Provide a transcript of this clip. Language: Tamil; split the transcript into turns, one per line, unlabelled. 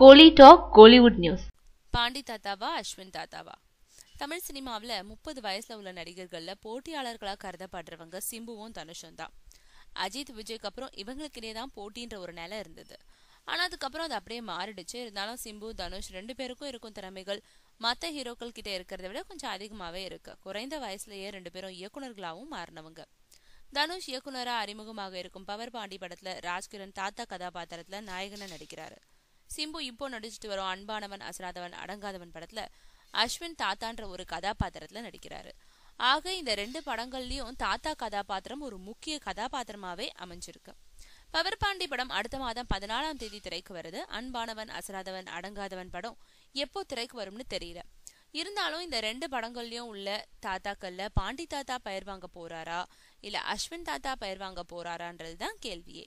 கோலி டாக் கோலிவுட் நியூஸ்.
பாண்டி தாத்தாவா அஸ்வின் தாத்தாவா? தமிழ் சினிமாவில் 30 வயசுல உள்ள நடிகர்கள்ல போட்டியாளர்களாக கருதப்படுறவங்க சிம்புவும் தனுஷும் தான். அஜித் விஜய்க்கு அப்புறம் இவங்களுக்கிடையே தான் போட்டின்ற ஒரு நிலை இருந்தது. ஆனா அதுக்கப்புறம் அது அப்படியே மாறிடுச்சு. இருந்தாலும் சிம்பு தனுஷ் 2 பேருக்கும் இருக்கும் திறமைகள் மற்ற ஹீரோக்கள் கிட்ட இருக்கிறத விட கொஞ்சம் அதிகமாவே இருக்கு. குறைந்த வயசுலயே 2 பேரும் இயக்குநர்களாகவும் மாறினவங்க. தனுஷ் இயக்குனரா அறிமுகமாக இருக்கும் பவர் பாண்டி படத்துல ராஜ்கிரண் தாத்தா கதாபாத்திரத்துல நாயகனா நடிக்கிறாரு. சிம்பு இப்போ நடிச்சுட்டு வரும் அன்பானவன் அசராதவன் அடங்காதவன் படத்துல அஸ்வின் தாத்தான்ற ஒரு கதாபாத்திரத்துல நடிக்கிறாரு. ஆக இந்த 2 படங்கள்லயும் தாத்தா கதாபாத்திரம் ஒரு முக்கிய கதாபாத்திரமாவே அமைஞ்சிருக்கு. பவர் பாண்டி படம் அடுத்த மாதம் 14ஆம் தேதி திரைக்கு வருது. அன்பானவன் அசராதவன் அடங்காதவன் படம் எப்போ திரைக்கு வரும்னு தெரியல. இருந்தாலும் இந்த 2 படங்கள்லயும் உள்ள தாத்தாக்கள்ல பாண்டி தாத்தா பெயர் வாங்க போறாரா இல்ல அஸ்வின் தாத்தா பெயர் வாங்க போறாரான்றதுதான் கேள்வியே.